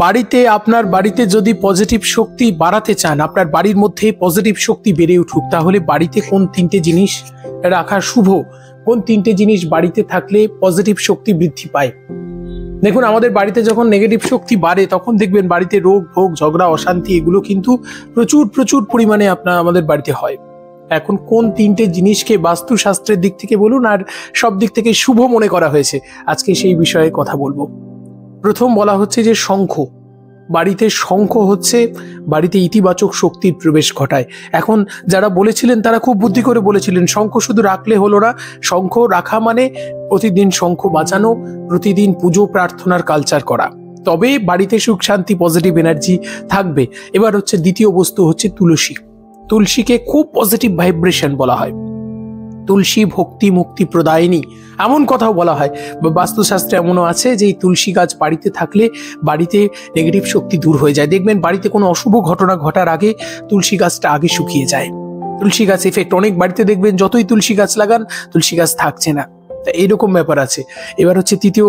বাড়িতে আপনার বাড়িতে যদি পজিটিভ শক্তি বাড়াতে চান, আপনার বাড়ির মধ্যে পজিটিভ শক্তি বেড়ে উঠুক, তাহলে বাড়িতে কোন তিনটে জিনিস রাখা শুভ, কোন তিনটে জিনিস বাড়িতে থাকলে পজিটিভ শক্তি বৃদ্ধি পায়। দেখুন, আমাদের বাড়িতে যখন নেগেটিভ শক্তি বাড়ে তখন দেখবেন বাড়িতে রোগ ভোগ ঝগড়া অশান্তি এগুলো কিন্তু প্রচুর পরিমাণে আমাদের বাড়িতে হয়। এখন কোন তিনটে জিনিসকে বাস্তুশাস্ত্রের দিক থেকে বলুন আর সব দিক থেকে শুভ মনে করা হয়েছে, আজকে সেই বিষয়ে কথা বলবো। প্রথম বলা হচ্ছে যে শঙ্খ। বাড়িতে শঙ্খ হচ্ছে বাড়িতে ইতিবাচক শক্তির প্রবেশ ঘটায়। এখন যারা বলেছিলেন তারা খুব বুদ্ধি করে বলেছিলেন, শঙ্খ শুধু রাখলে হলো না, শঙ্খ রাখা মানে প্রতিদিন শঙ্খ বাজানো, প্রতিদিন পুজো প্রার্থনার কালচার করা, তবে বাড়িতে সুখ শান্তি পজিটিভ এনার্জি থাকবে। এবার হচ্ছে দ্বিতীয় বস্তু হচ্ছে তুলসী। তুলসীকে খুব পজিটিভ ভাইব্রেশন বলা হয়। তুলসী ভক্তি মুক্তি প্রদায়িনী এমন কথাও বলা হয়। বাস্তুশাস্ত্রে এমনও আছে যে এই তুলসী গাছ বাড়িতে থাকলে বাড়িতে নেগেটিভ শক্তি দূর হয়ে যায়। দেখবেন বাড়িতে কোনো অশুভ ঘটনা ঘটার আগে তুলসী গাছটা আগে শুকিয়ে যায়। তুলসী গাছ এফেক্ট অনেক বাড়িতে দেখবেন, যতই তুলসী গাছ লাগান তুলসী গাছ থাকছে না, তা এইরকম ব্যাপার আছে। এবার হচ্ছে তৃতীয়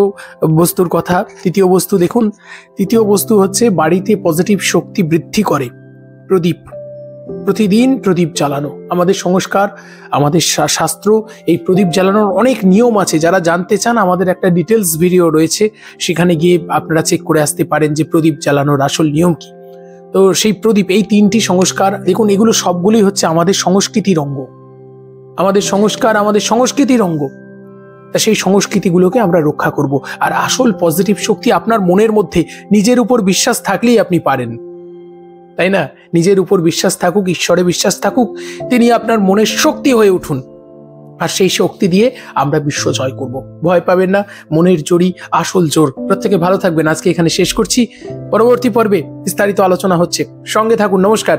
বস্তুর কথা। তৃতীয় বস্তু দেখুন, তৃতীয় বস্তু হচ্ছে বাড়িতে পজিটিভ শক্তি বৃদ্ধি করে প্রদীপ। প্রতিদিন প্রদীপ জ্বালানো, আমাদের সংস্কার, আমাদের শাস্ত্র এই প্রদীপ জ্বালানোর অনেক নিয়ম আছে। যারা জানতে চান আমাদের একটা ডিটেলস ভিডিও রয়েছে, সেখানে গিয়ে আপনারা চেক করে আসতে পারেন যে প্রদীপ জ্বালানোর আসল নিয়ম কি। তো সেই প্রদীপ, এই তিনটি সংস্কার দেখুন, এগুলো সবগুলোই হচ্ছে আমাদের সংস্কৃতির অঙ্গ, আমাদের সংস্কার, আমাদের সংস্কৃতির অঙ্গ। তা সেই সংস্কৃতিগুলোকে আমরা রক্ষা করব। আর আসল পজিটিভ শক্তি আপনার মনের মধ্যে, নিজের উপর বিশ্বাস থাকলেই আপনি পারেন, তাই না? নিজের উপর বিশ্বাস থাকুক, ঈশ্বরে বিশ্বাস থাকুক, তিনি আপনার মনের শক্তি হয়ে উঠুন, আর সেই শক্তি দিয়ে আমরা বিশ্ব জয় করব। ভয় পাবেন না, মনের জোরই আসল জোর। প্রত্যেকে ভালো থাকবেন। আজকে এখানে শেষ করছি, পরবর্তী পর্বে বিস্তারিত আলোচনা হচ্ছে, সঙ্গে থাকুন। নমস্কার।